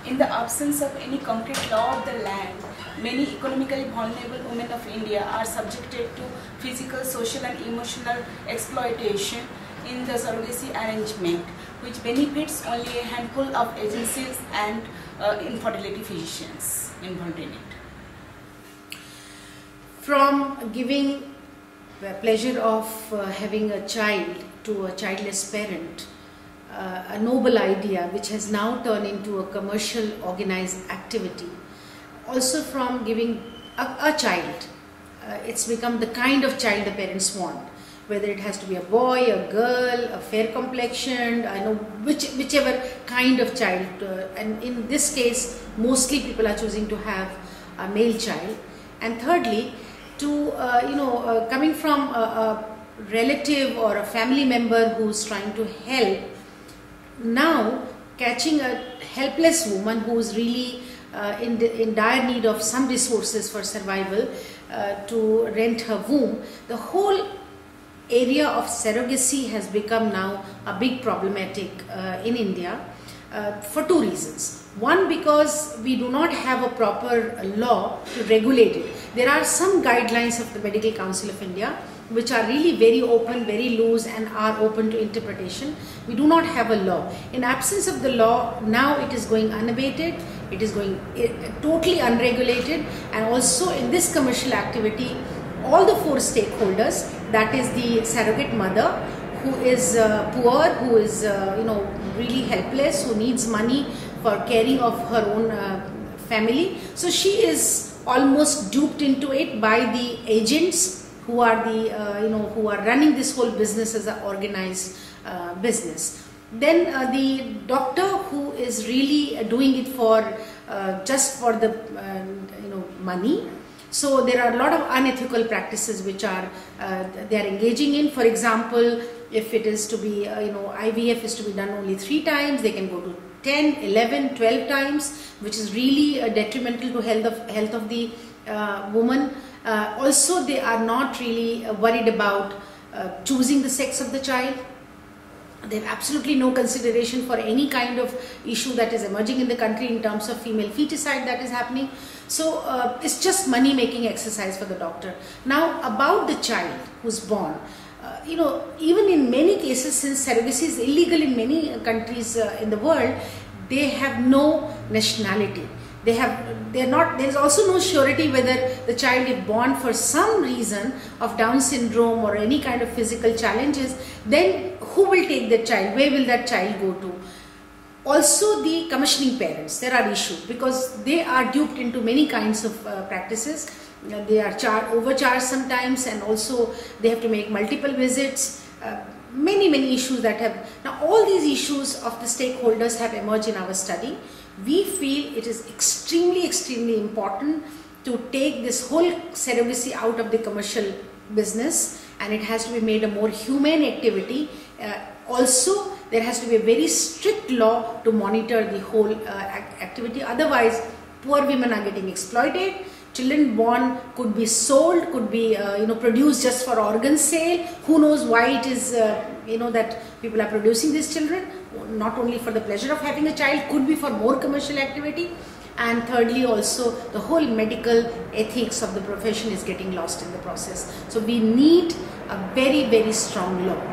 In the absence of any concrete law of the land, many economically vulnerable women of India are subjected to physical, social and emotional exploitation in the surrogacy arrangement, which benefits only a handful of agencies and infertility physicians involved in it. From giving the pleasure of having a child to a childless parent, a noble idea which has now turned into a commercial organized activity. Also from giving a child, it's become the kind of child the parents want, whether it has to be a boy, a girl, a fair complexioned, I know whichever kind of child, and in this case mostly people are choosing to have a male child. And thirdly, to coming from a relative or a family member who's trying to help, now catching a helpless woman who is really in dire need of some resources for survival to rent her womb. The whole area of surrogacy has become now a big problematic in India for two reasons. One, because we do not have a proper law to regulate it. There are some guidelines of the Medical Council of India which are really very open, very loose and are open to interpretation. We do not have a law. In absence of the law, now it is going unabated, it is going totally unregulated, and also in this commercial activity, all the four stakeholders, that is the surrogate mother who is poor, who is really helpless, who needs money for caring of her own family. So she is almost duped into it by the agents who are the who are running this whole business as an organized business. Then the doctor who is really doing it for just for the money. So there are a lot of unethical practices which are they are engaging in. For example, if it is to be IVF is to be done only 3 times, they can go to 10, 11, 12 times, which is really detrimental to health of the woman. Also, they are not really worried about choosing the sex of the child. They have absolutely no consideration for any kind of issue that is emerging in the country in terms of female feticide that is happening. So it's just money making exercise for the doctor. Now about the child who's born, even in many cases, since surrogacy is illegal in many countries in the world, they have no nationality. There is also no surety whether the child, if born for some reason of Down syndrome or any kind of physical challenges, then who will take that child? Where will that child go to? Also the commissioning parents, there are issues because they are duped into many kinds of practices. They are overcharged sometimes, and also they have to make multiple visits. Many issues that have, now all these issues of the stakeholders have emerged in our study. We feel it is extremely important to take this whole surrogacy out of the commercial business, and it has to be made a more humane activity. Also, there has to be a very strict law to monitor the whole activity. Otherwise, poor women are getting exploited. Children born could be sold, could be produced just for organ sale. Who knows why it is that people are producing these children? Not only for the pleasure of having a child, could be for more commercial activity. And thirdly, also the whole medical ethics of the profession is getting lost in the process. So we need a very strong law.